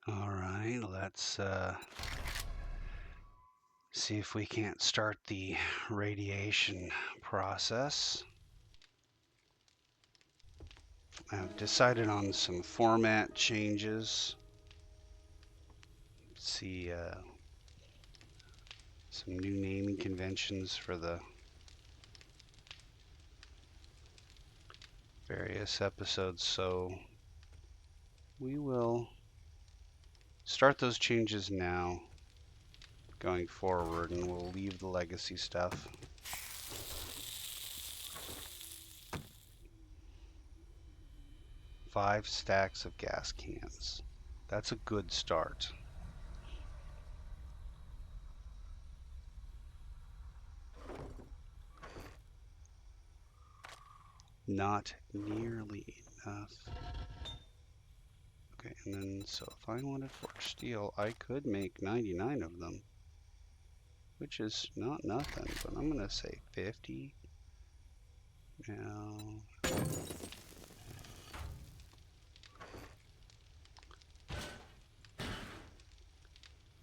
All right, let's see if we can't start the radiation process. I've decided on some format changes. See some new naming conventions for the various episodes, so we will start those changes now going forward, and we'll leave the legacy stuff. Five stacks of gas cans. That's a good start. Not nearly enough. Okay, and then so if I wanted forged steel, I could make 99 of them, which is not nothing, but I'm gonna say 50. Now,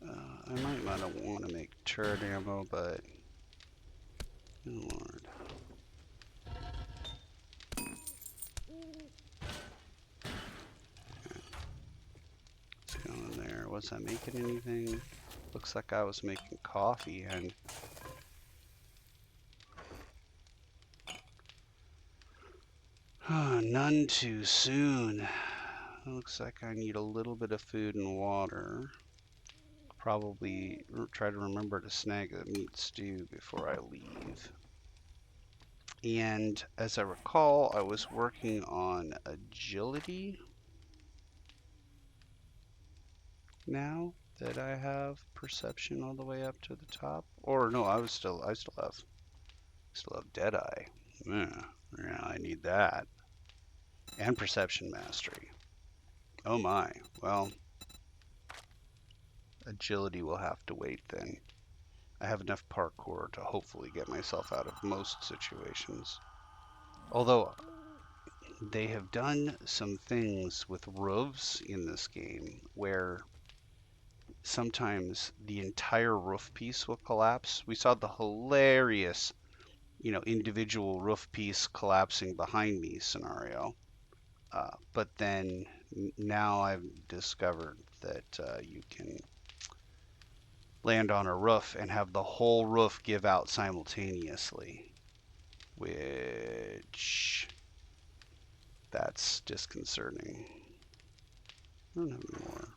I might not want to make turret ammo, but oh Lord. Let's go in there. Was I making anything? Looks like I was making coffee, and none too soon. Looks like I need a little bit of food and water. Probably try to remember to snag a meat stew before I leave. And as I recall, I was working on agility. Now that I have perception all the way up to the top, or no, I still have Deadeye. Yeah, I need that, and perception mastery. Oh my, well, agility will have to wait then. I have enough parkour to hopefully get myself out of most situations. Although they have done some things with roofs in this game where sometimes the entire roof piece will collapse. We saw the hilarious, individual roof piece collapsing behind me scenario. But then now I've discovered that you can land on a roof and have the whole roof give out simultaneously, which that's disconcerting. I don't have any more.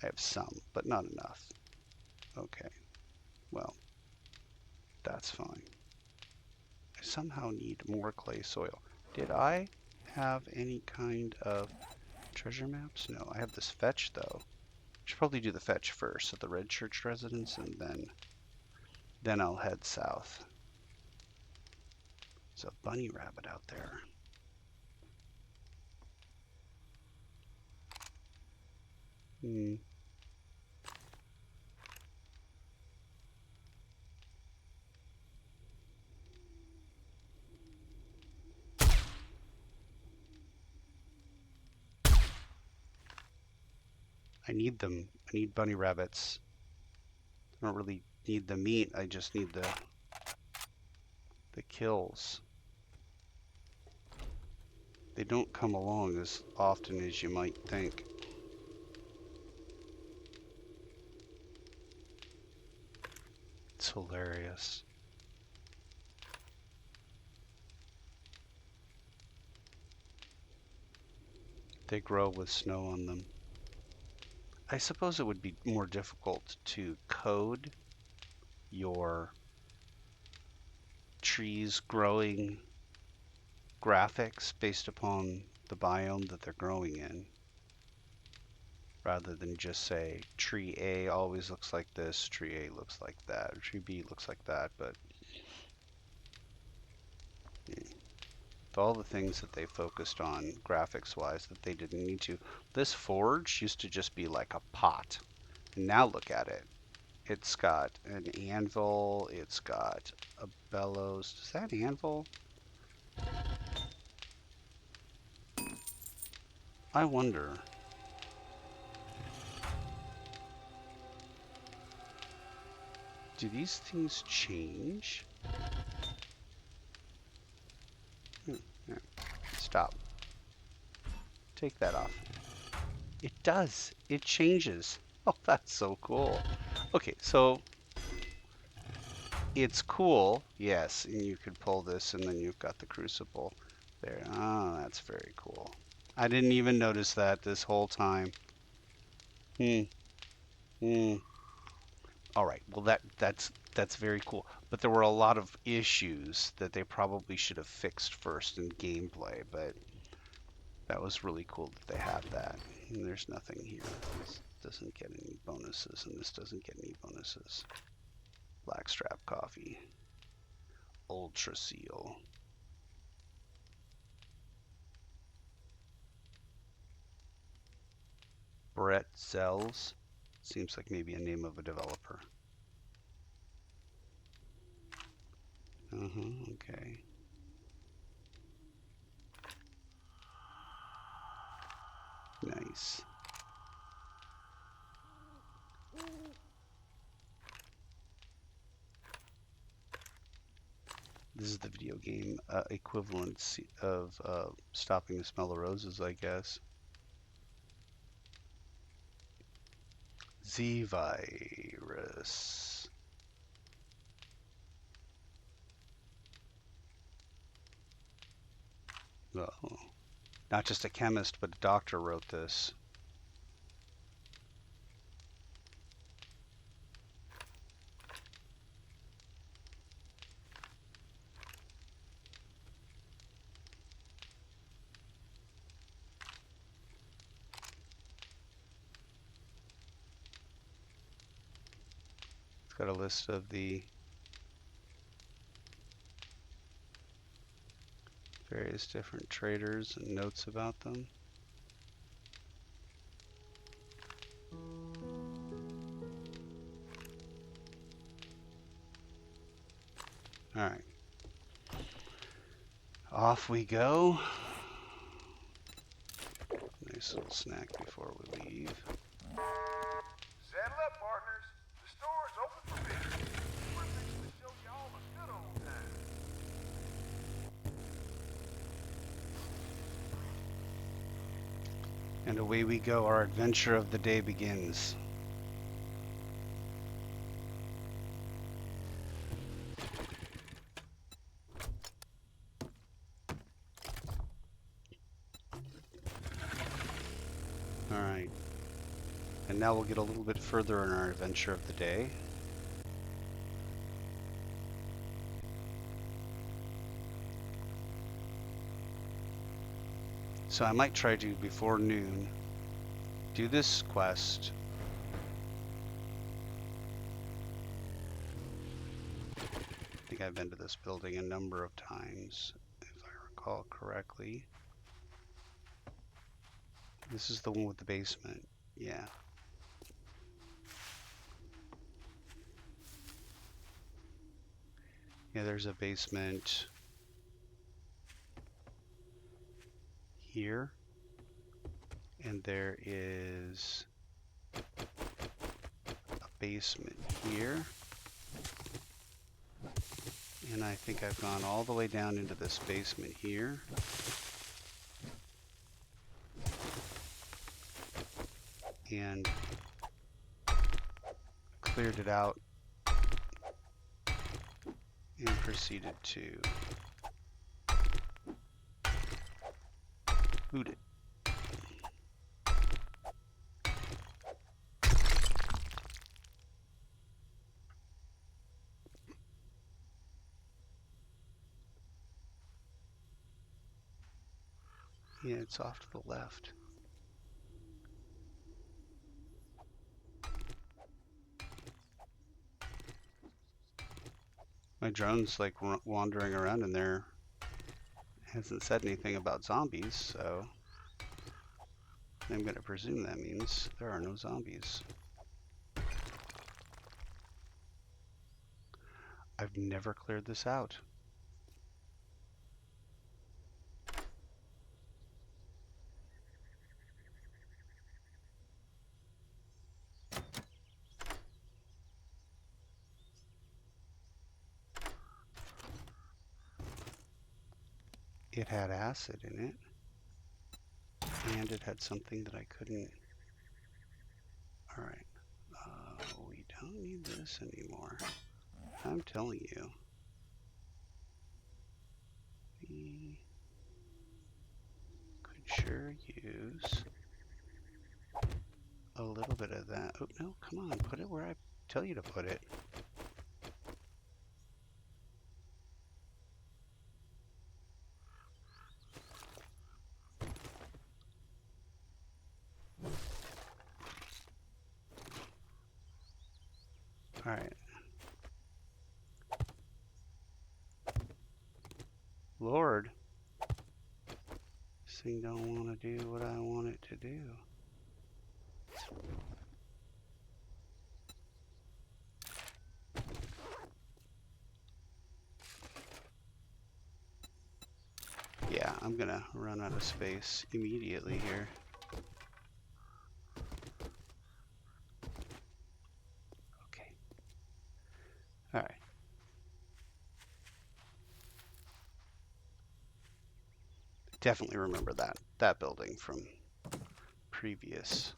I have some, but not enough. Okay, well, that's fine. I somehow need more clay soil. Did I have any kind of treasure maps? No, I have this fetch though. I should probably do the fetch first at the Red Church residence, and then I'll head south. There's a bunny rabbit out there. I need them. I need bunny rabbits. I don't really need the meat. I just need the kills. They don't come along as often as you might think. It's hilarious. They grow with snow on them. I suppose it would be more difficult to code your trees growing graphics based upon the biome that they're growing in, rather than just say tree A always looks like this, tree A looks like that, or tree B looks like that. But with all the things that they focused on graphics wise that they didn't need to, this forge used to just be like a pot, and now look at it. It's got an anvil, it's got a bellows. Is that anvil? I wonder. Do these things change? Yeah. Stop. Take that off. It does. It changes. Oh, that's so cool. Okay, so it's cool, yes, and you could pull this and then you've got the crucible there. Oh, that's very cool. I didn't even notice that this whole time. Hmm. Hmm. All right. Well, that's very cool. But there were a lot of issues that they probably should have fixed first in gameplay, but that was really cool that they have that. And there's nothing here. This doesn't get any bonuses, and this doesn't get any bonuses. Blackstrap coffee. Ultra seal. Brett Zells. Seems like maybe a name of a developer. Okay. Nice. This is the video game equivalent of Stopping the Smell of Roses, I guess. Z-Virus. Oh. Not just a chemist, but a doctor wrote this. It's got a list of the various different traders and notes about them. All right. Off we go. Nice little snack before we leave. Saddle up, partners. The store is open for business. We're fixing to show y'all a good old time. And away we go. Our adventure of the day begins. All right. And now we'll get a little bit further in our adventure of the day. So I might try to, before noon, do this quest. I think I've been to this building a number of times, if I recall correctly. This is the one with the basement. Yeah. Yeah, there's a basement here. And there is a basement here. And I think I've gone all the way down into this basement here. And cleared it out and proceeded to loot it. Yeah, it's off to the left. My drone's like wandering around in there. Hasn't said anything about zombies, so I'm going to presume that means there are no zombies. I've never cleared this out. it had acid in it. And it had something that I couldn't. Alright. We don't need this anymore. I'm telling you. We could sure use a little bit of that. Oh, no, come on. Put it where I tell you to put it. Alright. Lord. This thing don't want to do what I want it to do. Yeah, I'm gonna run out of space immediately here. Okay. Alright. Definitely remember that building from previous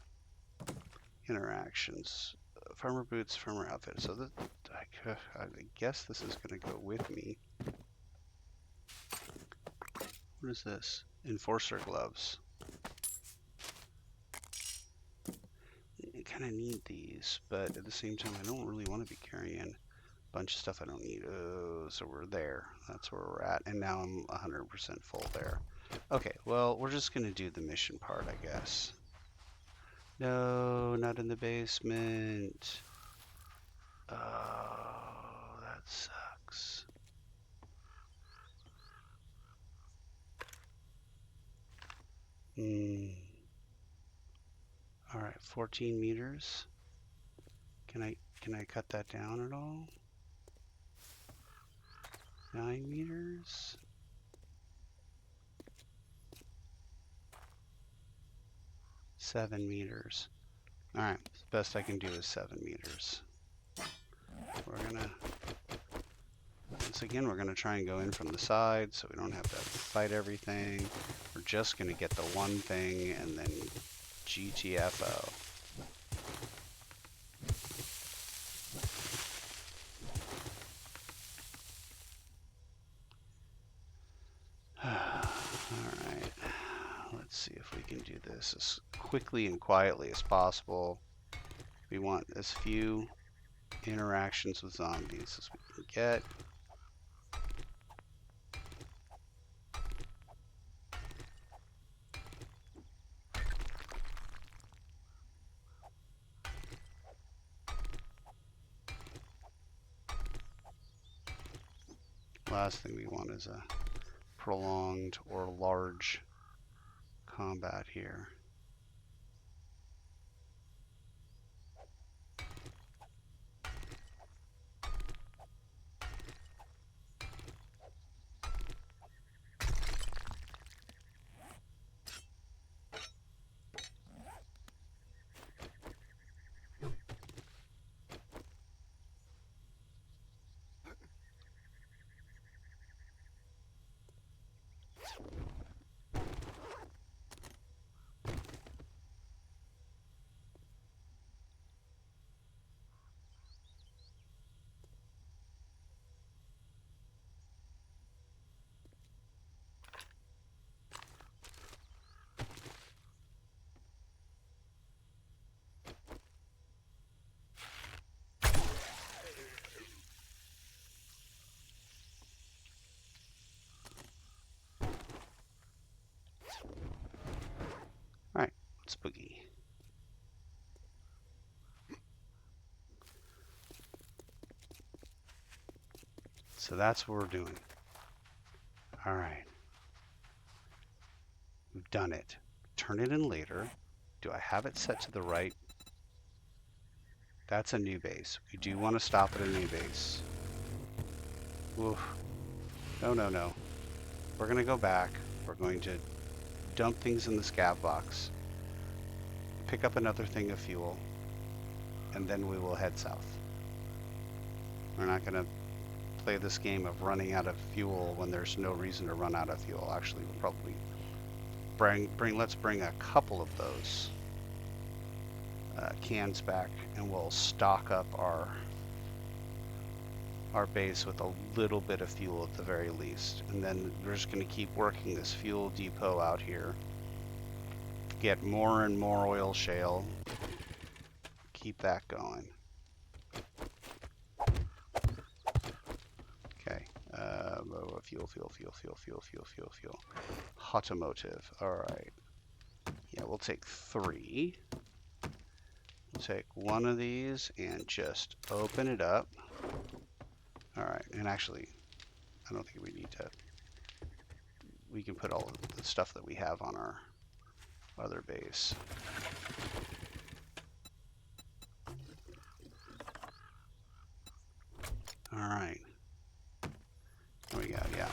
interactions. Farmer boots, farmer outfit. So that I guess this is going to go with me. What is this? Enforcer gloves. I kind of need these, but at the same time, I don't really want to be carrying a bunch of stuff I don't need. Oh, so we're there. That's where we're at. And now I'm 100% full there. Okay, well, we're just going to do the mission part, I guess. No, not in the basement. Oh, that sucks. All right, 14 meters. Can I cut that down at all? 9 meters. 7 meters. All right, the best I can do is 7 meters. We're gonna, once again, we're gonna try and go in from the side so we don't have to fight everything. We're just gonna get the one thing and then GTFO. Alright, let's see if we can do this as quickly and quietly as possible. We want as few interactions with zombies as we can get. Last thing we want is a prolonged or large combat here. Alright, let's boogie. So that's what we're doing. Alright. We've done it. Turn it in later. Do I have it set to the right? That's a new base. We do want to stop at a new base. Oof. No, no, no. We're going to go back. We're going to dump things in the scav box. Pick up another thing of fuel. And then we will head south. We're not going to play this game of running out of fuel when there's no reason to run out of fuel. Actually, we'll probably let's bring a couple of those cans back, and we'll stock up our base with a little bit of fuel at the very least. And then we're just going to keep working this fuel depot out here. Get more and more oil shale. Keep that going. Okay. Fuel. Automotive. Alright. Yeah, we'll take 3. We'll take one of these and just open it up. Alright, and actually, I don't think we need to. We can put all of the stuff that we have on our other base. Alright. There we go, yeah.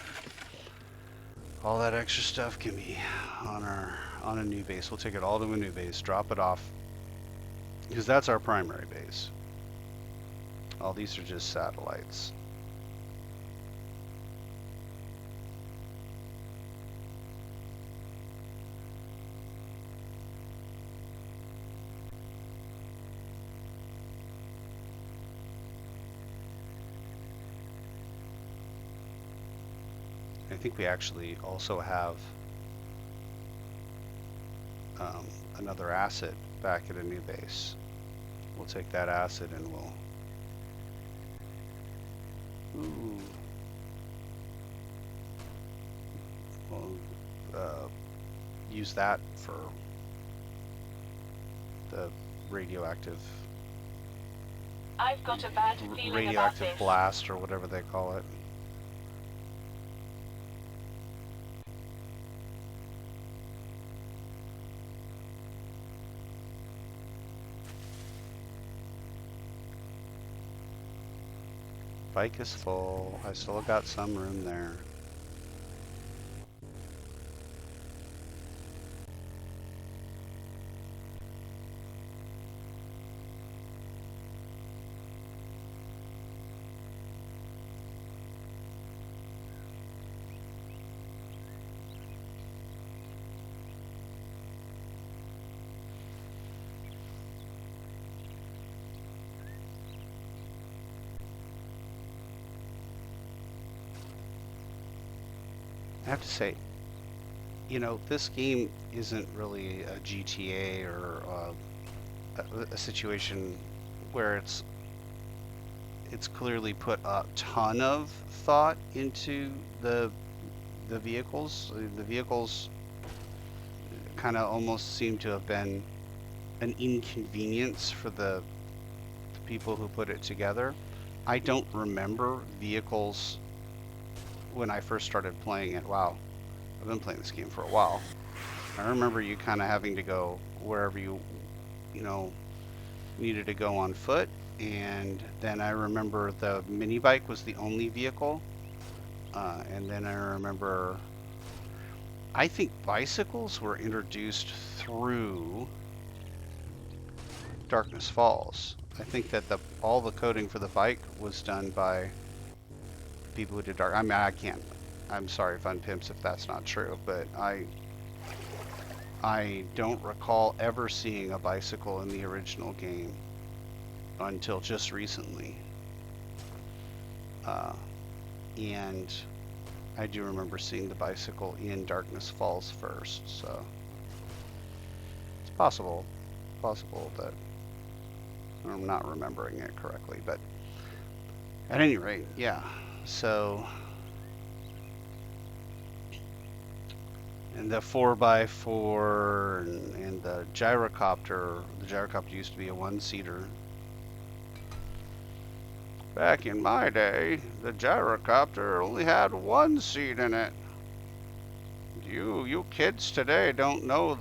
All that extra stuff can be on a new base. We'll take it all to a new base, drop it off, because that's our primary base. All these are just satellites. I think we actually also have another asset back at a new base. We'll take that asset and we'll use that for the radioactive I've got a bad feeling about this. blast, or whatever they call it. Bike is full. I still got some room there. I have to say, you know, this game isn't really a GTA or a situation where it's clearly put a ton of thought into the vehicles. The vehicles kind of almost seem to have been an inconvenience for the people who put it together. I don't remember vehicles when I first started playing it. Wow, I've been playing this game for a while. I remember you kind of having to go wherever you know, needed to go on foot, and then I remember the mini bike was the only vehicle, and then I remember, I think bicycles were introduced through Darkness Falls. I think that all the coding for the bike was done by people who did Dark. I mean, I can't. I'm sorry, Fun Pimps, if that's not true, but I don't recall ever seeing a bicycle in the original game until just recently. And I do remember seeing the bicycle in Darkness Falls first, so it's possible that I'm not remembering it correctly, but at any rate, yeah. So, and the 4x4 and the gyrocopter. The gyrocopter used to be a one-seater. Back in my day, the gyrocopter only had one seat in it. You kids today don't know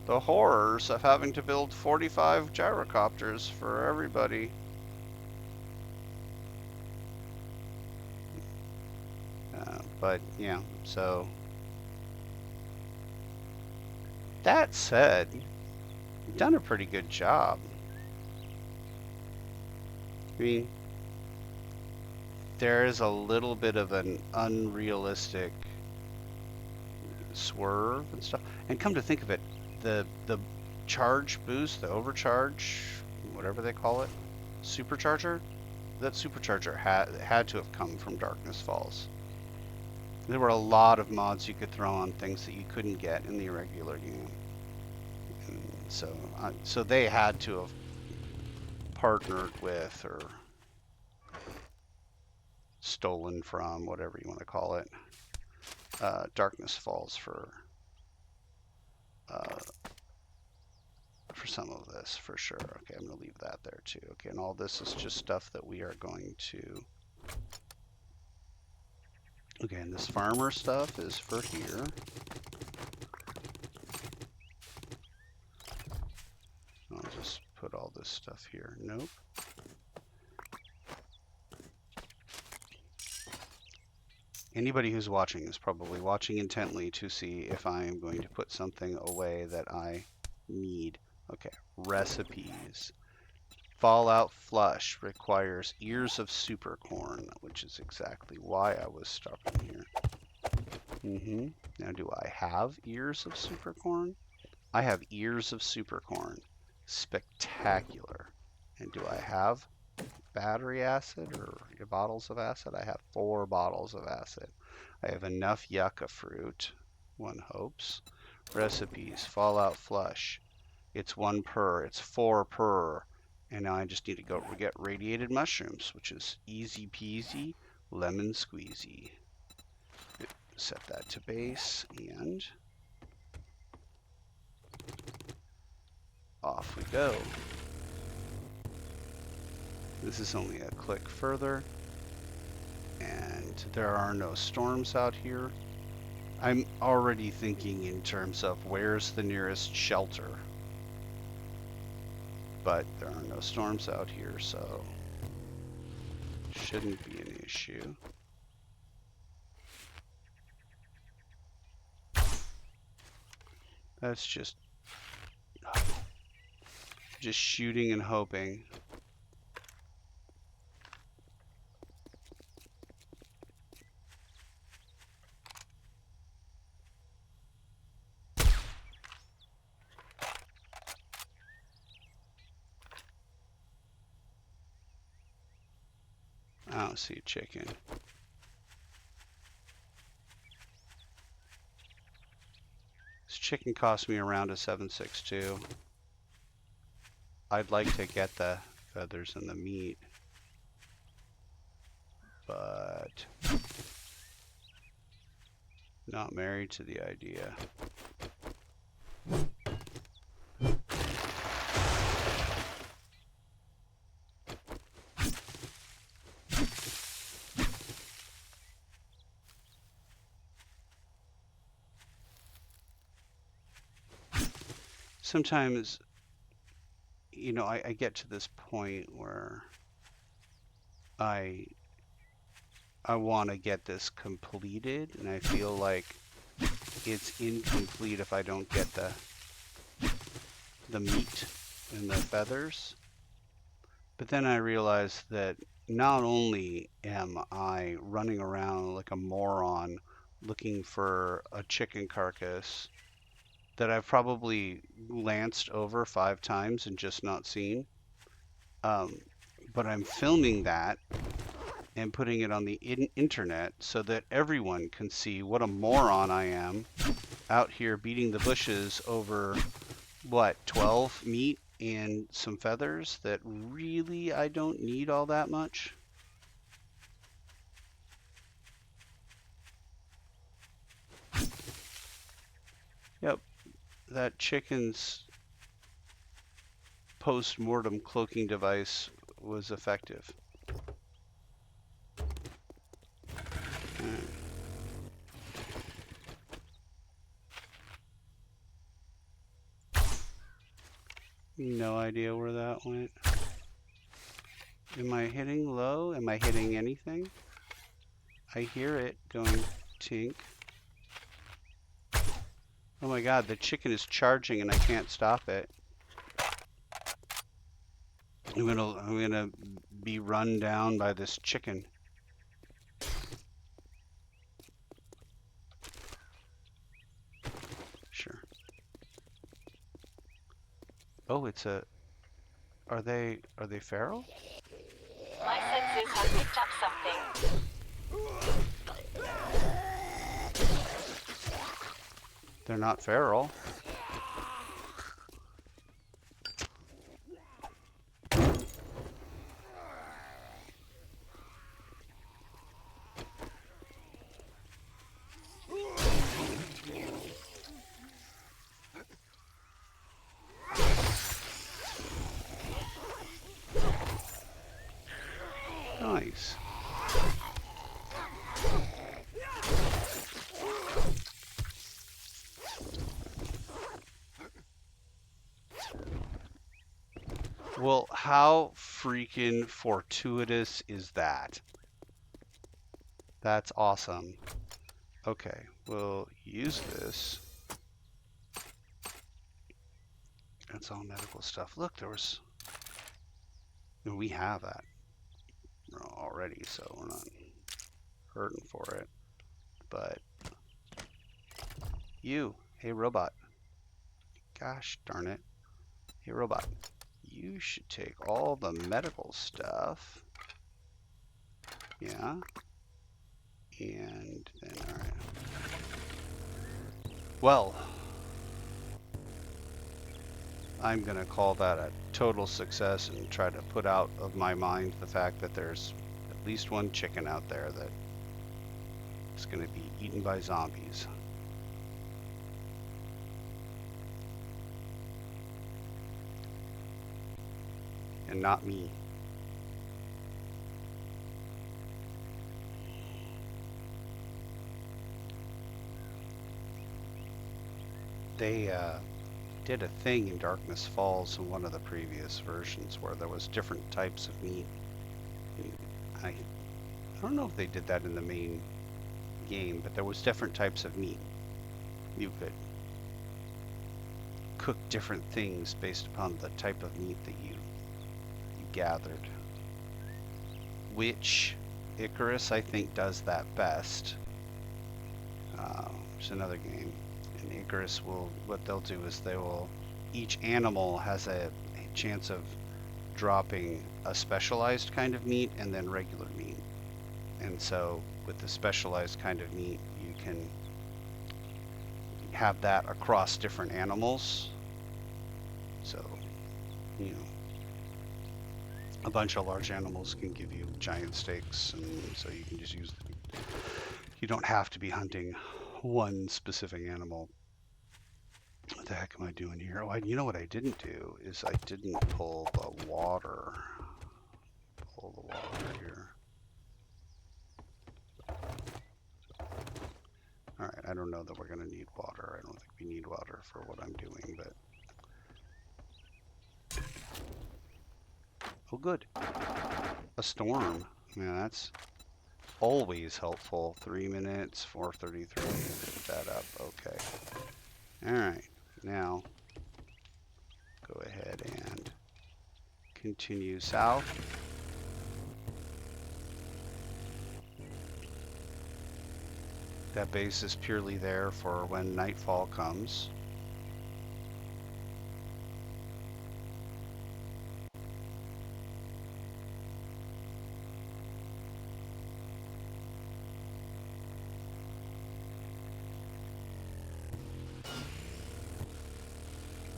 the horrors of having to build 45 gyrocopters for everybody. But yeah, so that said, you've done a pretty good job. I mean, there is a little bit of an unrealistic swerve and stuff. And come to think of it, the charge boost, the overcharge, whatever they call it, supercharger, that supercharger had to have come from Darkness Falls. There were a lot of mods you could throw on things that you couldn't get in the regular game. And so they had to have partnered with or stolen from, whatever you want to call it, Darkness Falls for some of this, for sure. Okay, I'm going to leave that there too. Okay, and all this is just stuff that we are going to... Okay, and this farmer stuff is for here. I'll just put all this stuff here. Nope. Anybody who's watching is probably watching intently to see if I am going to put something away that I need. Okay, recipes. Fallout Flush requires ears of supercorn, which is exactly why I was stopping here. Now, do I have ears of supercorn? I have ears of supercorn. Spectacular. And do I have battery acid or bottles of acid? I have 4 bottles of acid. I have enough yucca fruit, one hopes. Recipes, Fallout Flush. It's 1 per, it's 4 per. And now I just need to go get radiated mushrooms, which is easy peasy, lemon squeezy. Set that to base, and off we go. This is only a click further, and there are no storms out here. I'm already thinking in terms of where's the nearest shelter. But there are no storms out here, so shouldn't be an issue. That's just shooting and hoping. I don't see a chicken. This chicken cost me around a 762. I'd like to get the feathers and the meat, but not married to the idea. Sometimes, you know, I get to this point where I want to get this completed, and I feel like it's incomplete if I don't get the meat and the feathers. But then I realize that not only am I running around like a moron looking for a chicken carcass that I've probably glanced over 5 times and just not seen, but I'm filming that and putting it on the internet so that everyone can see what a moron I am out here beating the bushes over, what, 12 meat and some feathers that really I don't need all that much. Yep, that chicken's post-mortem cloaking device was effective. No idea where that went. Am I hitting low? Am I hitting anything? I hear it going tink. Oh my god, the chicken is charging and I can't stop it. I'm gonna be run down by this chicken. it's a... Are they feral? My senses have picked up something. They're not feral. Nice. Well, how freaking fortuitous is that? That's awesome. Okay, we'll use this. That's all medical stuff. Look, there was... We have that already, so we're not hurting for it. But you, hey robot. Gosh darn it. Hey robot. You should take all the medical stuff. Yeah. And then, alright. Well, I'm going to call that a total success and try to put out of my mind the fact that there's at least one chicken out there that is going to be eaten by zombies. And not me. They did a thing in Darkness Falls in one of the previous versions where there was different types of meat. I don't know if they did that in the main game, but there was different types of meat. You could cook different things based upon the type of meat that you gathered. Which Icarus, I think, does that best. There's another game. And Icarus will, what they'll do is they will, each animal has a chance of dropping a specialized kind of meat and then regular meat. And so with the specialized kind of meat, you can have that across different animals. So, you know, a bunch of large animals can give you giant steaks, and so you can just use them. You don't have to be hunting one specific animal. What the heck am I doing here? Oh, you know what I didn't do is I didn't pull the water. Pull the water here. All right, I don't know that we're going to need water. I don't think we need water for what I'm doing, but... Oh, good. A storm. Yeah, that's always helpful. 3 minutes, 4:33. Put that up. Okay. All right. Now, go ahead and continue south. That base is purely there for when nightfall comes.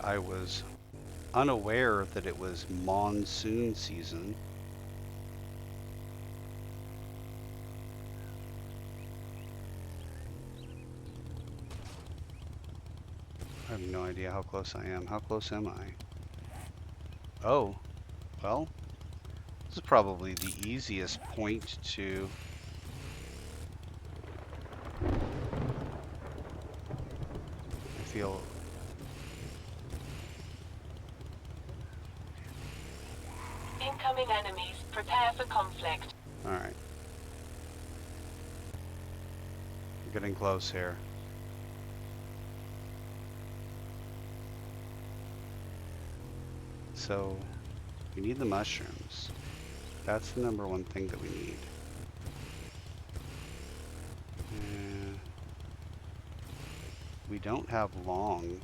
I was unaware that it was monsoon season. I have no idea how close I am. How close am I? Oh, well, this is probably the easiest point to... I feel... Incoming enemies. Prepare for conflict. Alright. We're getting close here. So, we need the mushrooms. That's the number one thing that we need. We don't have long.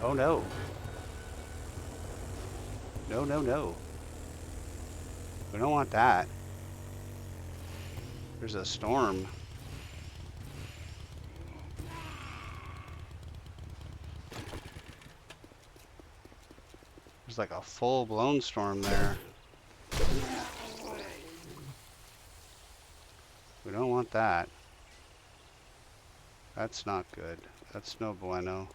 Oh no. No, no, no. We don't want that. There's a storm. There's like a full-blown storm there. We don't want that. That's not good. That's no bueno.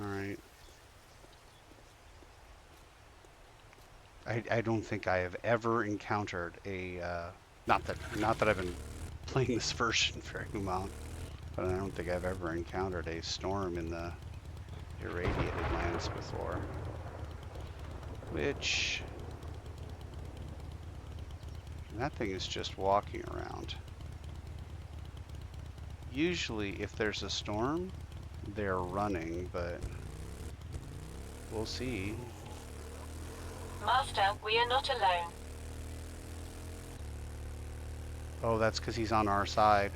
Alright. I don't think I have ever encountered a, not that I've been playing this version very long, but I don't think I've ever encountered a storm in the irradiated lands before. Which, that thing is just walking around. Usually if there's a storm, they're running, but we'll see. Master, we are not alone. Oh, that's because he's on our side.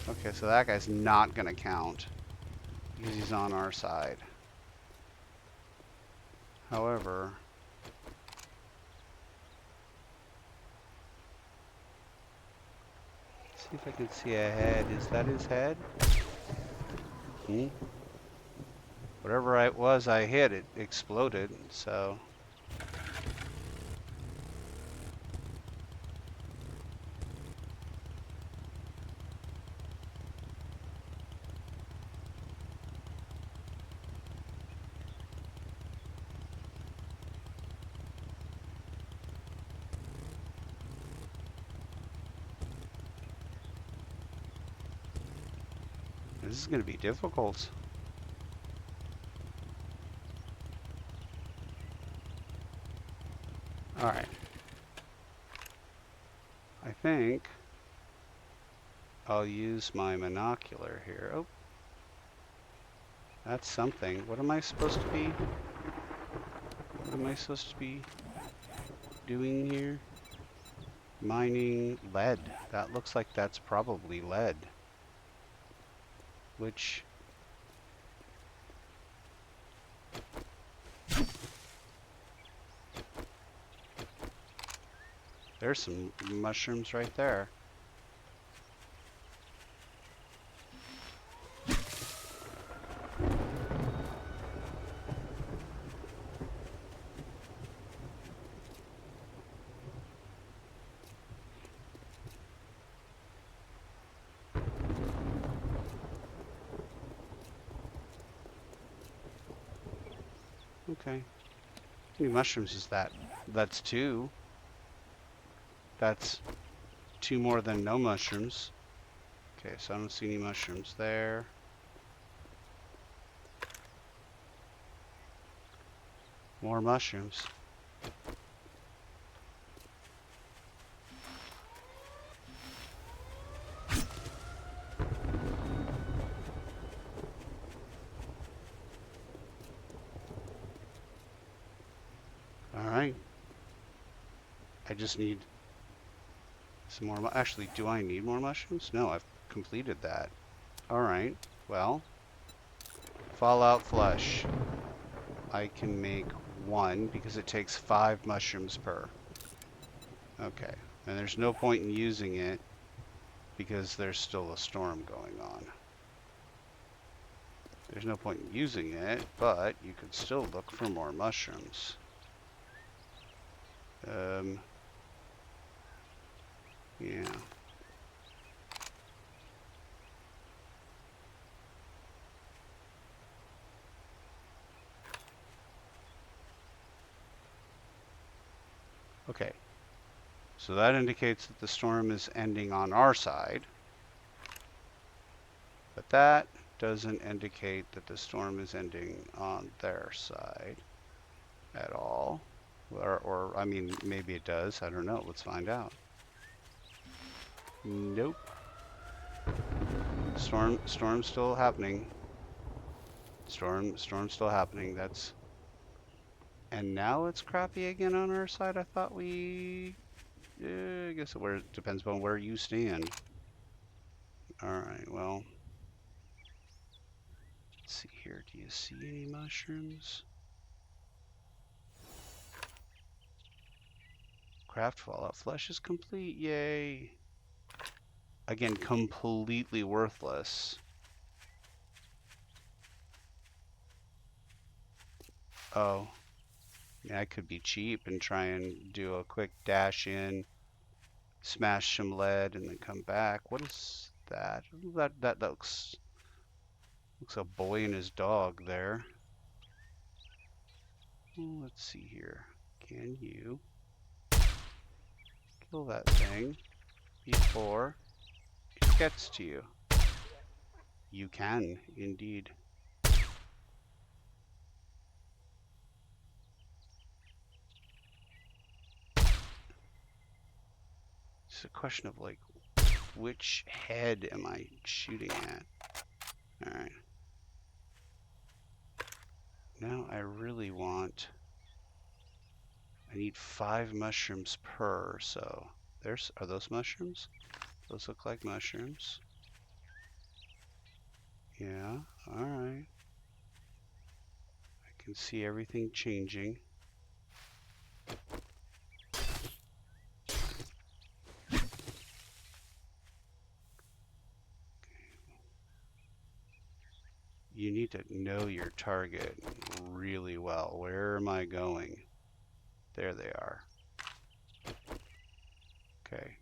Okay, so that guy's not gonna count because he's on our side. However, let's see if I can see a head. Is that his head? Whatever it was I hit, it exploded, so. This is going to be difficult. Alright. I think I'll use my monocular here. Oh. That's something. What am I supposed to be? What am I supposed to be doing here? Mining lead. That looks like that's probably lead. Which... There's some mushrooms right there. Okay. How many mushrooms is that? That's 2. That's 2 more than no mushrooms. Okay, so I don't see any mushrooms there. More mushrooms. Alright. I just need some more. Actually, do I need more mushrooms? No, I've completed that. Alright, well. Fallout Flush. I can make 1 because it takes 5 mushrooms per. Okay, and there's no point in using it because there's still a storm going on. There's no point in using it, but you could still look for more mushrooms. Yeah. Okay. So that indicates that the storm is ending on our side. But that doesn't indicate that the storm is ending on their side at all. Or I mean, maybe it does. I don't know. Let's find out. Nope. Storm's still happening. Storm's still happening. That's... And now it's crappy again on our side. I thought we... I guess it depends on where you stand. Alright, well... Let's see here. Do you see any mushrooms? Craft Fallout Flesh is complete. Yay. Again, completely worthless. Oh. Yeah, I could be cheap and try and do a quick dash in, smash some lead, and then come back. What is that? Ooh, that looks a boy and his dog there. Ooh, let's see here. Can you kill that thing before it gets to you? You can, indeed. It's a question of, like, which head am I shooting at? Alright. Now I really want... I need 5 mushrooms per, so... Are those mushrooms? Those look like mushrooms. Yeah, alright. I can see everything changing. You need to know your target really well. Where am I going? There they are. Okay.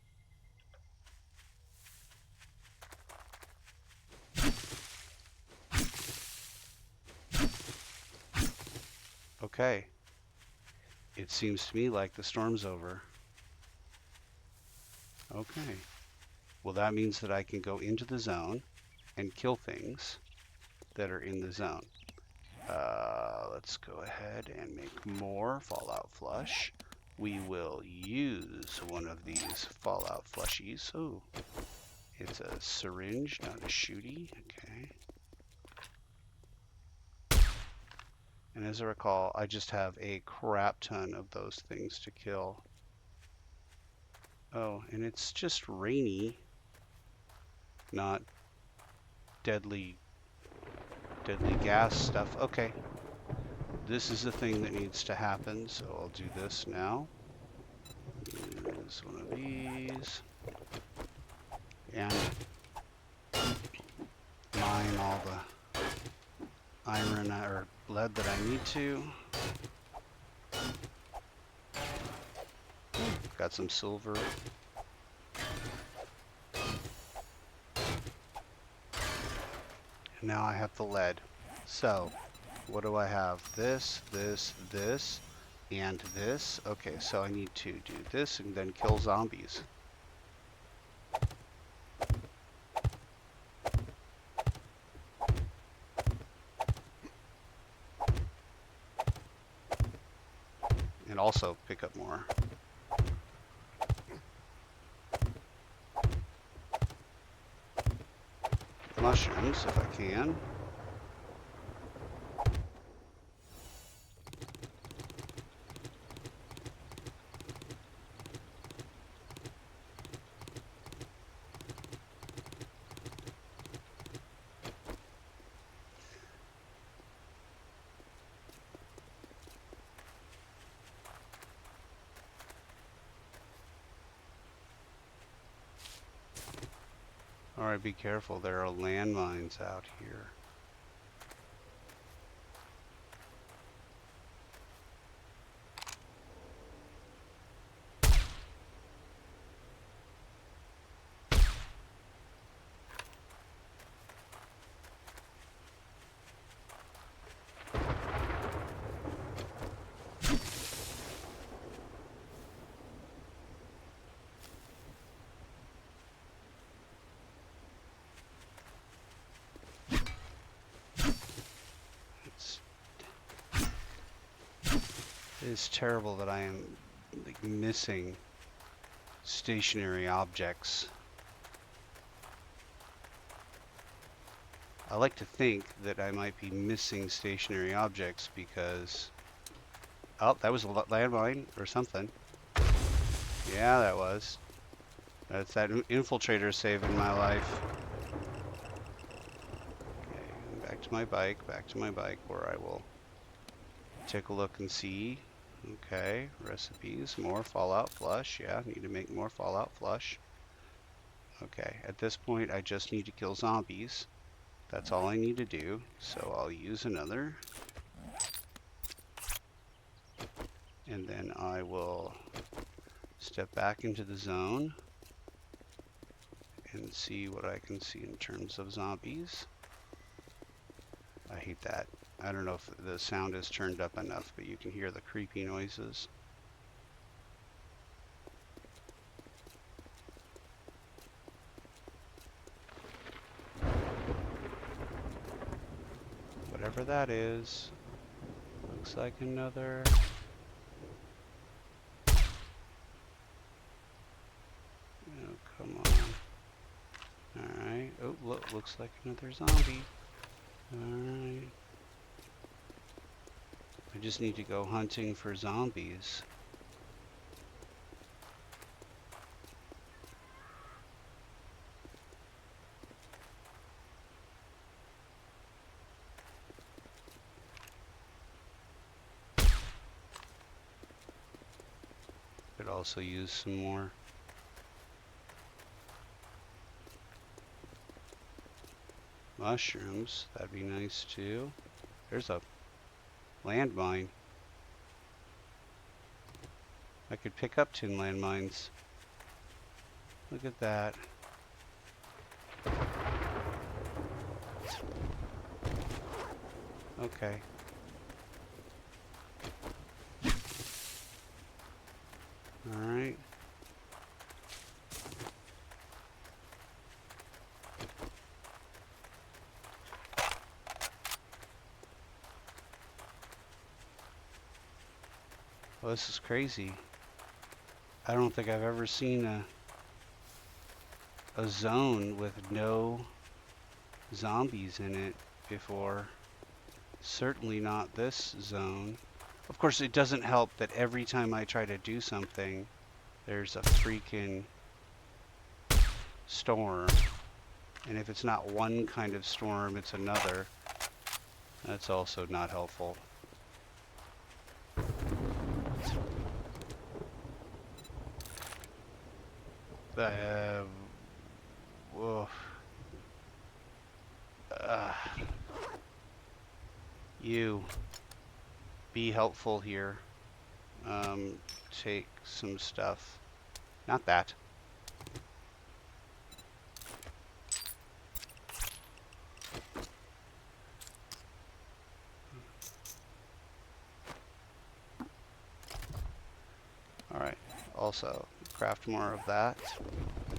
Okay. It seems to me like the storm's over. Okay. Well, that means that I can go into the zone and kill things that are in the zone. Let's go ahead and make more Fallout Flush. We will use one of these Fallout Flushies. Oh, it's a syringe, not a shooty. Okay. And as I recall, I just have a crap ton of those things to kill. Oh, and it's just rainy, not deadly gas stuff. Okay. This is the thing that needs to happen, so I'll do this now. Use one of these. And mine all the iron or lead that I need to. Got some silver. And now I have the lead. So, what do I have? This, and this. Okay, so I need to do this and then kill zombies. And also pick up more. Mushrooms, if I can. Alright, be careful. There are landmines out here. It is terrible that I am like missing stationary objects. I like to think that I might be missing stationary objects because... Oh, that was a landmine or something. Yeah, that was. That's that infiltrator saving my life. Okay, back to my bike, where I will take a look and see. Okay, recipes, more Fallout Flush. Yeah, need to make more Fallout Flush. Okay, at this point I just need to kill zombies. That's all I need to do, so I'll use another. And then I will step back into the zone and see what I can see in terms of zombies. I hate that. I don't know if the sound is turned up enough, but you can hear the creepy noises. Whatever that is, looks like another... Oh, come on. Alright. Oh, look, looks like another zombie. Alright. I just need to go hunting for zombies. Could also use some more mushrooms. That'd be nice too. There's a landmine. I could pick up 10 landmines. Look at that. Okay. Alright. Well, this is crazy. I don't think I've ever seen a zone with no zombies in it before. Certainly not this zone. Of course, it doesn't help that every time I try to do something, there's a freaking storm. And if it's not one kind of storm, it's another. That's also not helpful. Whoa. You be helpful here. Take some stuff. Not that. Alright. Also, craft more of that.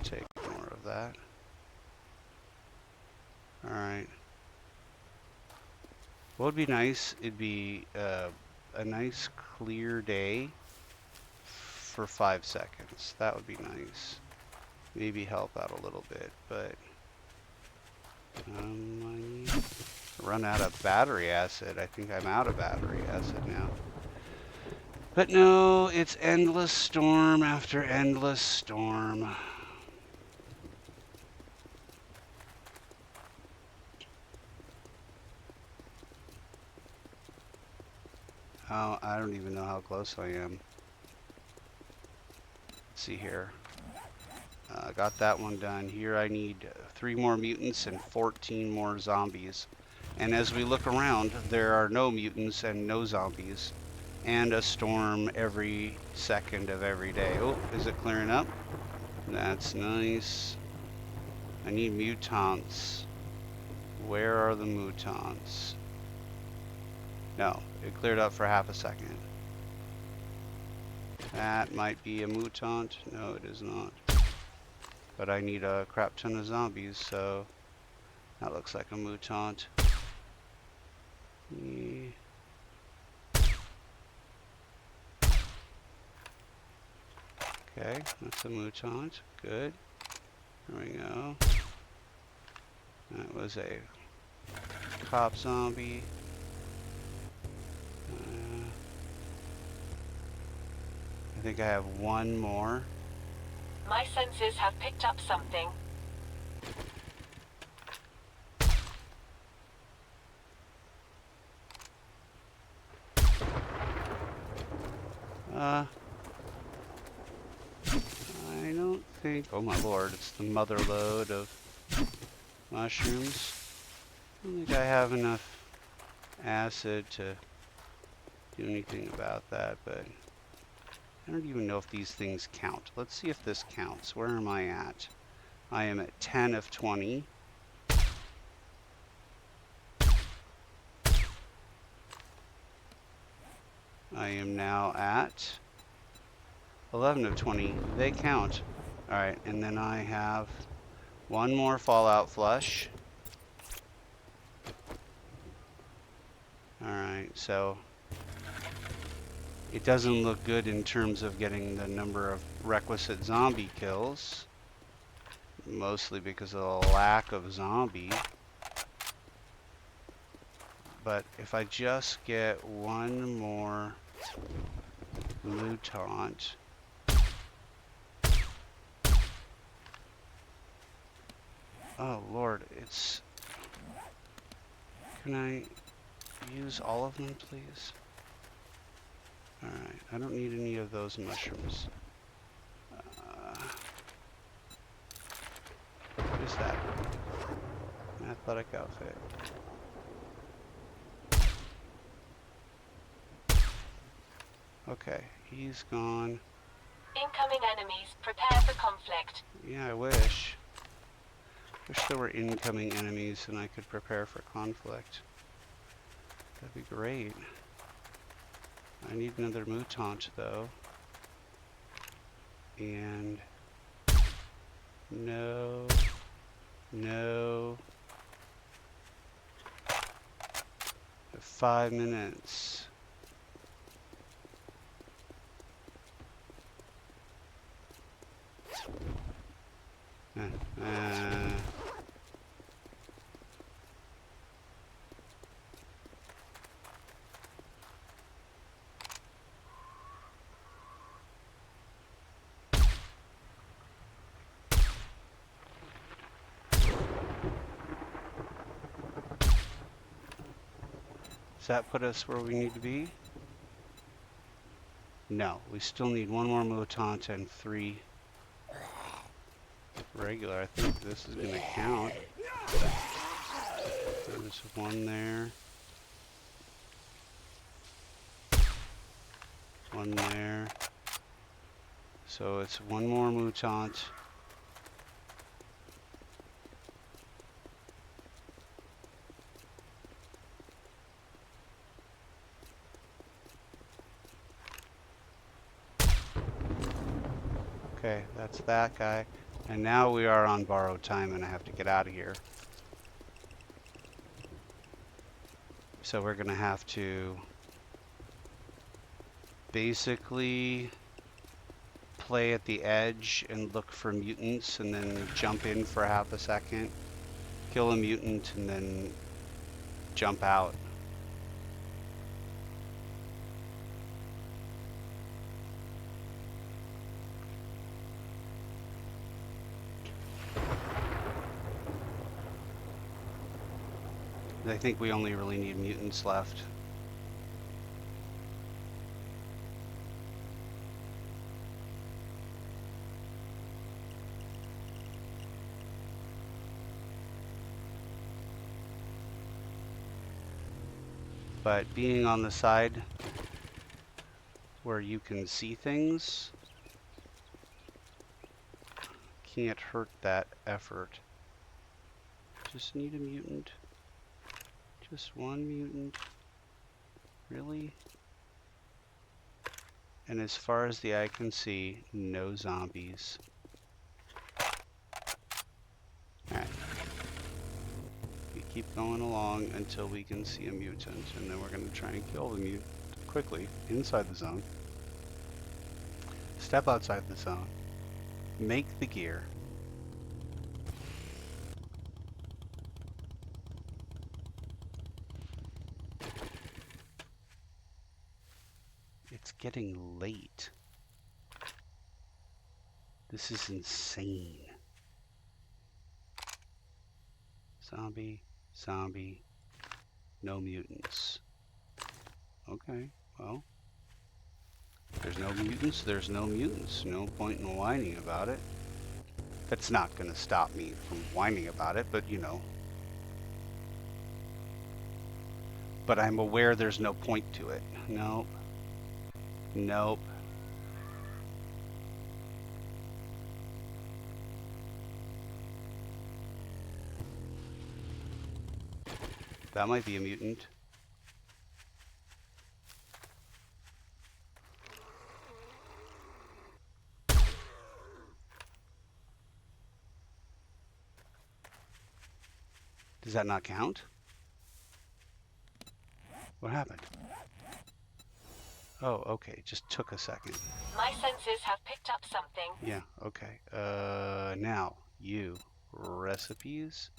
Take more of that. Alright. What would be nice, it'd be a nice clear day for 5 seconds. That would be nice. Maybe help out a little bit, but I need to run out of battery acid. I think I'm out of battery acid now. But no, it's endless storm after endless storm. Oh, I don't even know how close I am. Let's see here. Got that one done. Here I need 3 more mutants and 14 more zombies. And as we look around, there are no mutants and no zombies. And a storm every second of every day. Oh, is it clearing up? That's nice. I need mutants. Where are the mutants? No, it cleared up for half a second. That might be a mutant. No, it is not. But I need a crap ton of zombies, so that looks like a mutant. Okay, that's a mutant. Good. There we go. That was a Cop zombie. I think I have one more. My senses have picked up something. I don't think... Oh my lord, it's the mother lode of mushrooms. I don't think I have enough acid to do anything about that, but I don't even know if these things count. Let's see if this counts. Where am I at? I am at 10 of 20. I am now at 11 of 20. They count. Alright, and then I have one more Fallout flush. Alright, so it doesn't look good in terms of getting the number of requisite zombie kills. Mostly because of the lack of zombie. But if I just get one more mutant. Oh lord, it's... Can I use all of them, please? Alright, I don't need any of those mushrooms. What is that? Athletic outfit. Okay, he's gone. Incoming enemies. Prepare for conflict. Yeah, I wish. Wish there were incoming enemies and I could prepare for conflict. That'd be great. I need another mutant though. And no. 5 minutes. Does that put us where we need to be? No, we still need one more mutant and 3 regular. I think this is going to count. There's one there. One there. So it's one more mutant. Okay, that's that guy. And now we are on borrowed time and I have to get out of here. So we're going to have to basically play at the edge and look for mutants and then jump in for half a second, kill a mutant, and then jump out. I think we only really need mutants left. But being on the side where you can see things can't hurt that effort. Just need a mutant. Just one mutant. Really? And as far as the eye can see, no zombies. Alright. We keep going along until we can see a mutant, and then we're going to try and kill the mutant quickly inside the zone. Step outside the zone. Make the gear. getting late. This is insane. Zombie, zombie, no mutants. Okay, well, there's no mutants, there's no mutants. No point in whining about it. That's not going to stop me from whining about it, but you know. But I'm aware there's no point to it. Nope. Nope. That might be a mutant. Does that not count? What happened? Oh, okay. Just took a second. My senses have picked up something. Yeah, okay. Now, you. Recipes?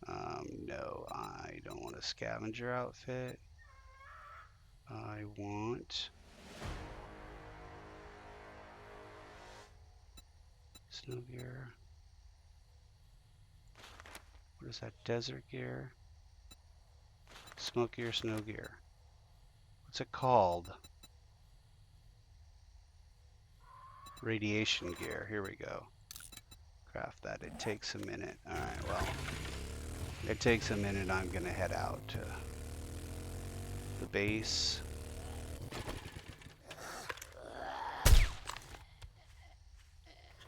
No, I don't want a scavenger outfit. I want... snow gear. What is that? Desert gear? Smoke gear, snow gear. What's it called? Radiation gear. Here we go. Craft that. It takes a minute. Alright, well. It takes a minute. I'm going to head out to the base.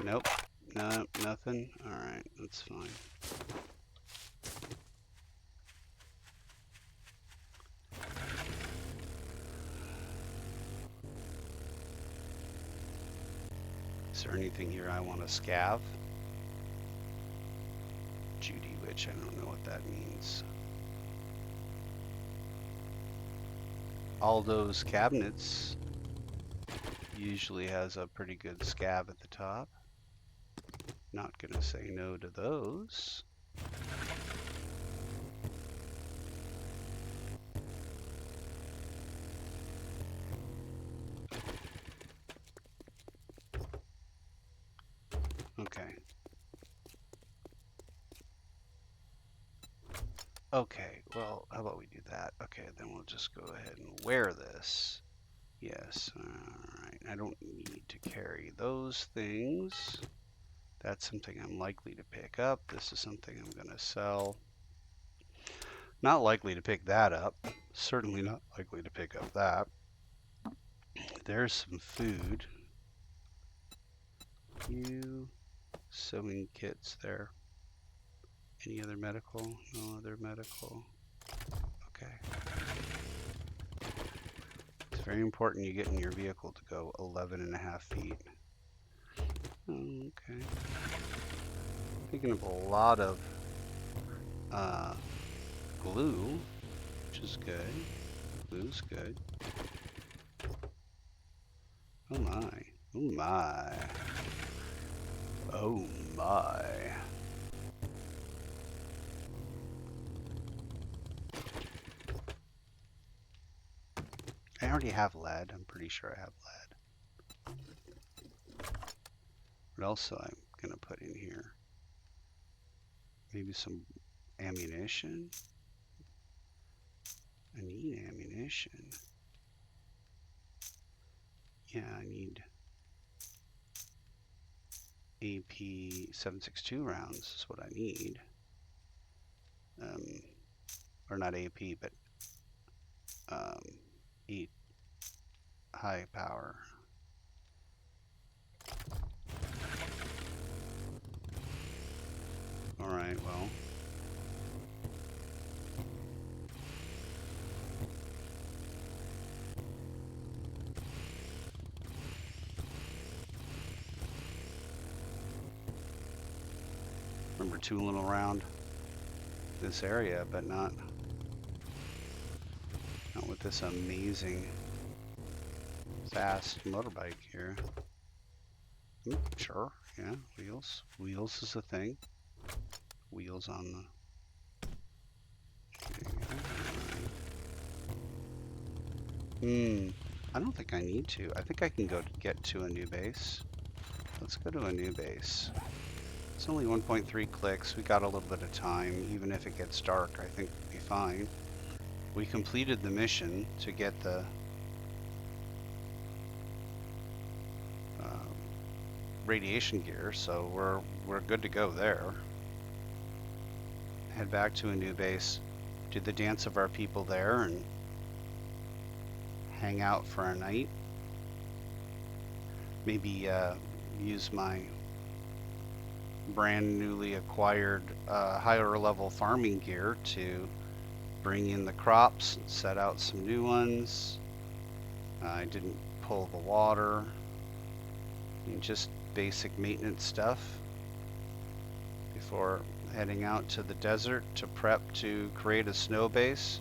Nope. No, nothing. Alright, that's fine. Is there anything here I want to scav? Judy Witch, I don't know what that means. Aldo's cabinets usually has a pretty good scav at the top. Not gonna say no to those. Okay. Okay, well, how about we do that? Okay, then we'll just go ahead and wear this. Yes, alright. I don't need to carry those things. That's something I'm likely to pick up. This is something I'm going to sell. Not likely to pick that up. Certainly not likely to pick up that. There's some food. Few sewing kits there. Any other medical? No other medical. Okay. It's very important you get in your vehicle to go 11.5 feet. Okay. Picking up a lot of glue, which is good. Glue's good. Oh my. Oh my. Oh my. I already have lead. I'm pretty sure I have lead. What else am I going to put in here? Maybe some ammunition. I need ammunition. Yeah, I need AP 7.62 rounds is what I need. Or not AP, but high power. Alright, well. Remember tooling around this area, but not with this amazing fast motorbike here. Sure, yeah, wheels. Wheels is a thing. Wheels on the... I don't think I need to. I think I can go get to a new base. Let's go to a new base. It's only 1.3 clicks. We got a little bit of time. Even if it gets dark, I think we'll be fine. We completed the mission to get the radiation gear, so we're good to go there. Head back to a new base, do the dance of our people there, and hang out for a night. Maybe use my brand newly acquired higher level farming gear to bring in the crops and set out some new ones. I didn't pull the water. And just basic maintenance stuff before heading out to the desert to prep to create a snow base.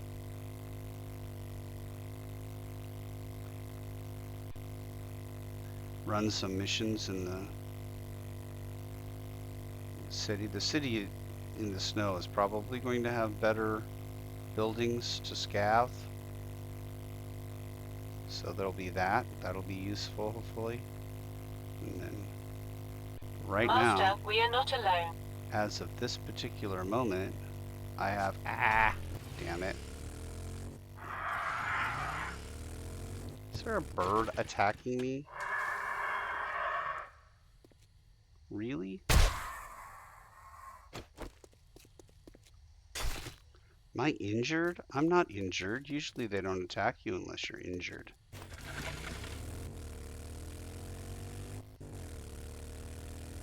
Run some missions in the city. The city in the snow is probably going to have better buildings to scav. So there'll be that. That'll be useful, hopefully. And then right Master, now, we are not alone. as of this particular moment, I have, damn it. Is there a bird attacking me? Really? Am I injured? I'm not injured. Usually they don't attack you unless you're injured.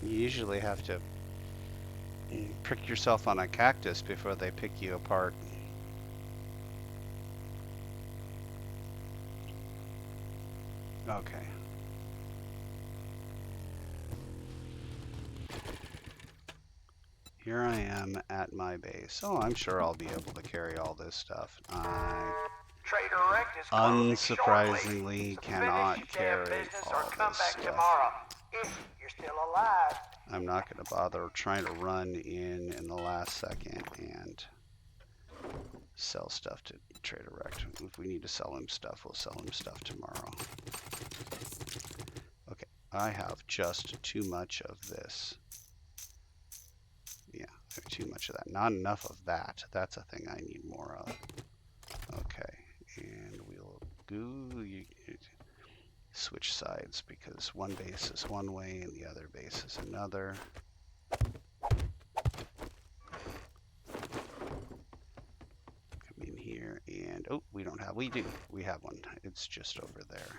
You usually have to prick yourself on a cactus before they pick you apart. Okay. Here I am at my base. Oh, I'm sure I'll be able to carry all this stuff. I Trader Rect is closing unsurprisingly shortly. cannot Finish your damn carry business all or come this back stuff. tomorrow. If you're still alive. I'm not going to bother trying to run in the last second and sell stuff to Trader Rect. If we need to sell him stuff, we'll sell him stuff tomorrow. Okay, I have just too much of this. Yeah, I have too much of that. Not enough of that. That's a thing I need more of. Okay, and we'll switch sides because one base is one way and the other base is another. Come in here and, oh, we don't have, we do. We have one. It's just over there.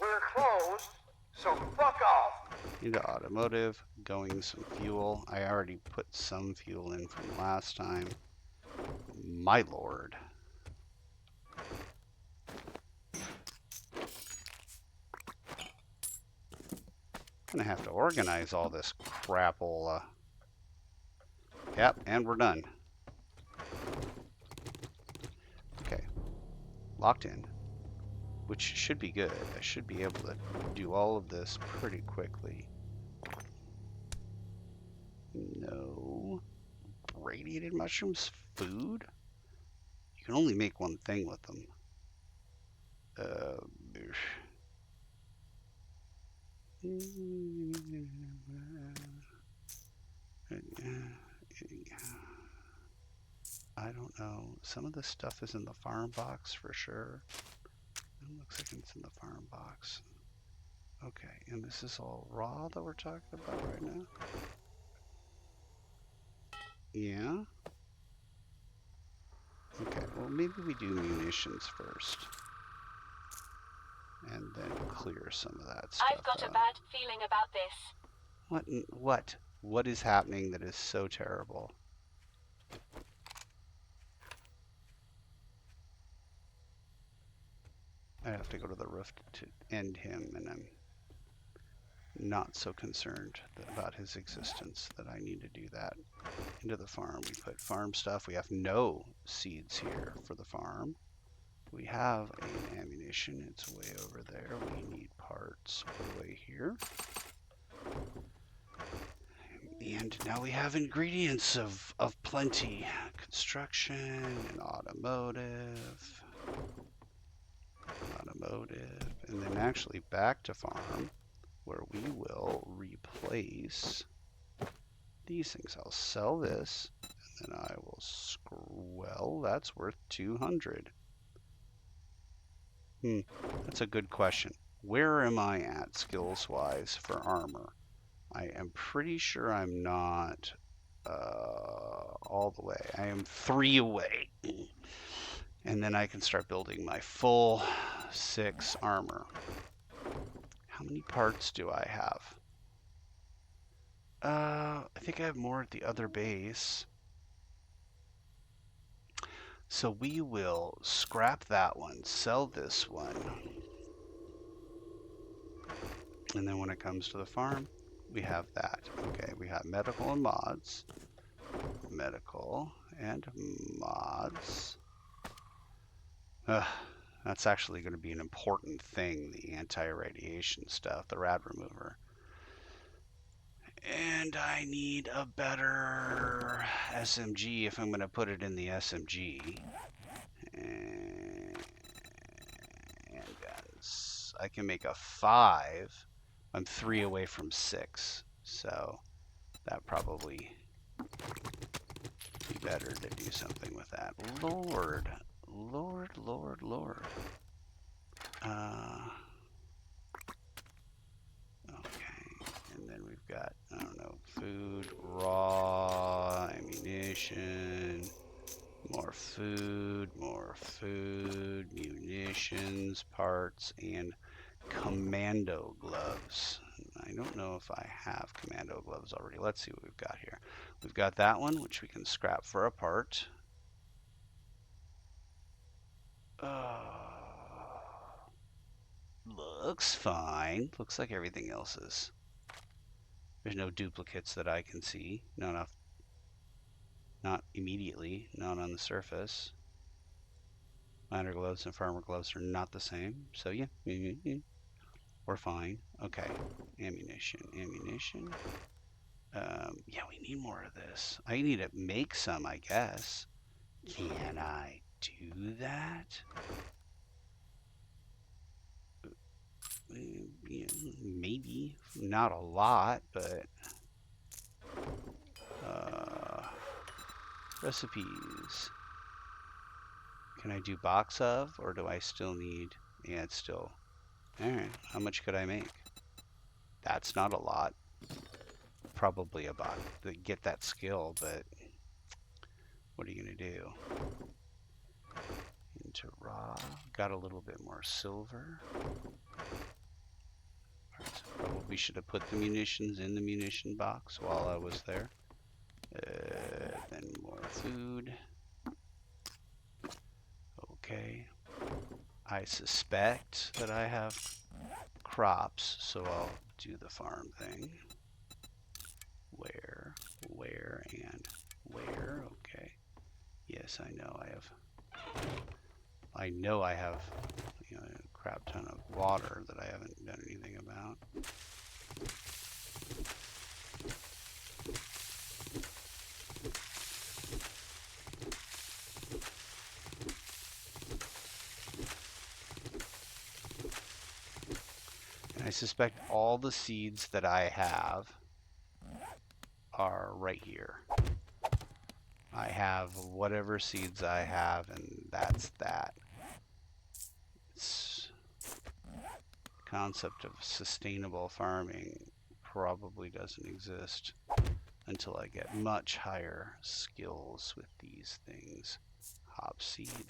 We're closed, so fuck off. Into automotive, going some fuel. I already put some fuel in from last time. My lord. Gonna have to organize all this crapple. Yep, and we're done. Okay, locked in, which should be good. I should be able to do all of this pretty quickly. No. Radiated mushrooms, food? You can only make one thing with them. I don't know. Some of this stuff is in the farm box for sure. It looks like it's in the farm box. Okay, and this is all raw that we're talking about right now? Yeah? Okay, well maybe we do munitions first. And then clear some of that stuff. I've got a bad feeling about this. What is happening that is so terrible? I have to go to the roof to end him, and I'm not so concerned about his existence that I need to do that. Into the farm, we put farm stuff. We have no seeds here for the farm. We have an ammunition, it's way over there. We need parts put away here. And now we have ingredients of plenty, construction and automotive, and then actually back to farm, where we will replace these things. I'll sell this, and then I will well, that's worth 200. That's a good question. Where am I at skills-wise for armor? I am pretty sure I'm not all the way. I am 3 away. And then I can start building my full 6 armor. How many parts do I have? I think I have more at the other base. So we will scrap that one, sell this one. And then when it comes to the farm, we have that. Okay, we have medical and mods. Medical and mods. That's actually going to be an important thing, the anti-radiation stuff, the rad remover. And I need a better SMG if I'm going to put it in the SMG. And guys, I can make a 5. I'm 3 away from 6. So that probably be better to do something with that. Lord. Okay, and then we've got, I don't know, food, raw, ammunition, more food, munitions, parts, and commando gloves. I don't know if I have commando gloves already. Let's see what we've got here. We've got that one, which we can scrap for a part. Looks fine. Looks like everything else is. There's no duplicates that I can see. Not immediately. Not on the surface. Miner gloves and farmer gloves are not the same. So yeah, we're fine. Okay. Ammunition. Yeah, we need more of this. I need to make some, I guess. Can I do that? Yeah, maybe. Not a lot, but... recipes. Can I do box of, or do I still need... Yeah, it's still... Alright, how much could I make? That's not a lot. Probably about to get that skill, but... What are you going to do? Into raw. Got a little bit more silver. Probably should have put the munitions in the munition box while I was there. Then more food. Okay. I suspect that I have crops, so I'll do the farm thing. Where, and where? Okay. Yes, I know I have. You know, a crap ton of water that I haven't done anything about. And I suspect all the seeds that I have are right here. I have whatever seeds I have, and that's that. It's concept of sustainable farming probably doesn't exist until I get much higher skills with these things. Hop seed.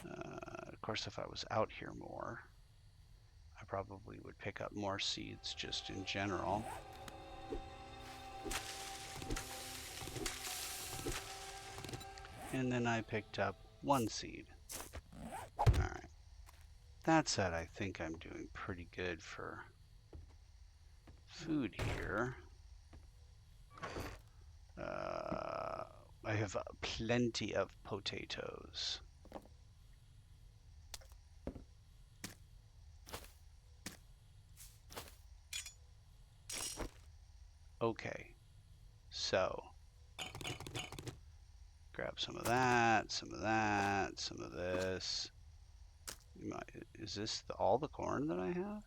Of course, if I was out here more, I probably would pick up more seeds just in general. And then I picked up 1 seed. Alright. That said, I think I'm doing pretty good for food here. I have plenty of potatoes. Okay, so Grab some of that, some of that, some of this. Is this all the corn that I have?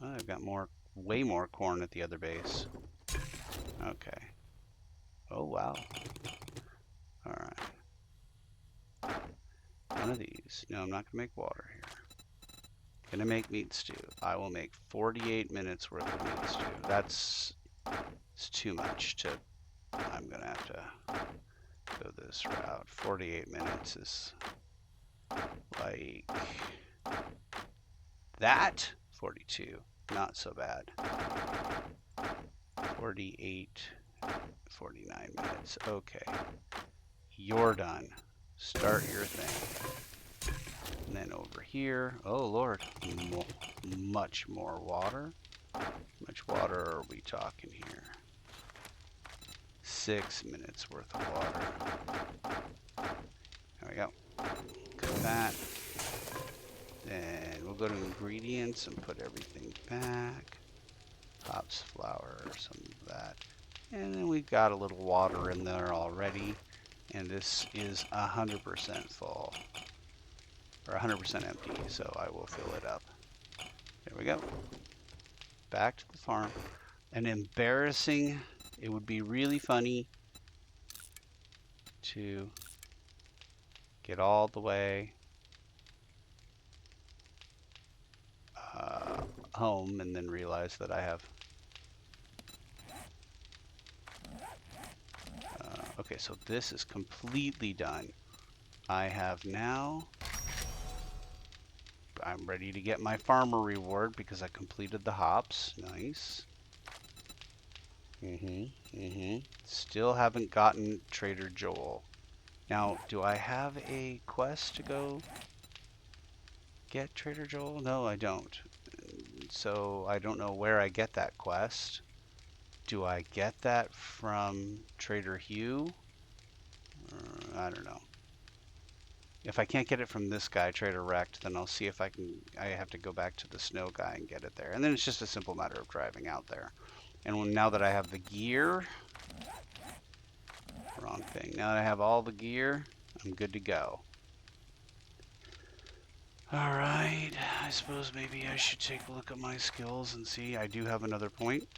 Oh, I've got way more corn at the other base. Okay. Oh, wow. All right. One of these. No, I'm not going to make water here. Going to make meat stew. I will make 48 minutes worth of meat stew. It's too much to... I'm going to have to go this route. 48 minutes is like that. 42. Not so bad. 48, 49 minutes. Okay. You're done. Start your thing. And then over here, oh Lord, much more water. How much water are we talking here? 6 minutes worth of water. There we go. Cut that. Then we'll go to ingredients and put everything back. Hops, flour, some of that. And then we've got a little water in there already. And this is 100% full. Or 100% empty, so I will fill it up. There we go. Back to the farm. An embarrassing, it would be really funny to get all the way home and then realize that I have... okay, so this is completely done. I have now... I'm ready to get my farmer reward because I completed the hops. Nice. Still haven't gotten Trader Joel. Now, do I have a quest to go get Trader Joel? No, I don't. So I don't know where I get that quest. Do I get that from Trader Hugh? I don't know. If I can't get it from this guy, Trader Rect, then I'll see if I can... I have to go back to the snow guy and get it there. And then it's just a simple matter of driving out there. And now that I have the gear... Wrong thing. Now that I have all the gear, I'm good to go. Alright, I suppose maybe I should take a look at my skills and see. I do have another point.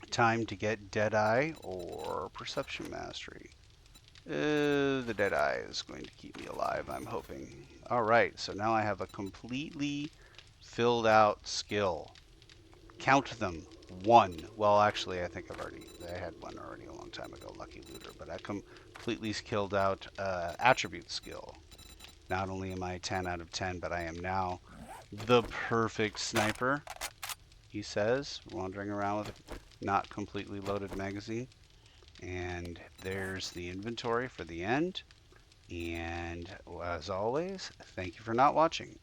Time to get Deadeye or Perception Mastery. The Deadeye is going to keep me alive, I'm hoping. Alright, so now I have a completely filled out skill. Count them. 1. Well, actually, I think I had one already a long time ago, Lucky Looter, but I completely skilled out attribute skill. Not only am I 10 out of 10, but I am now the perfect sniper, he says, wandering around with a not completely loaded magazine. And there's the inventory for the end. And as always, thank you for not watching.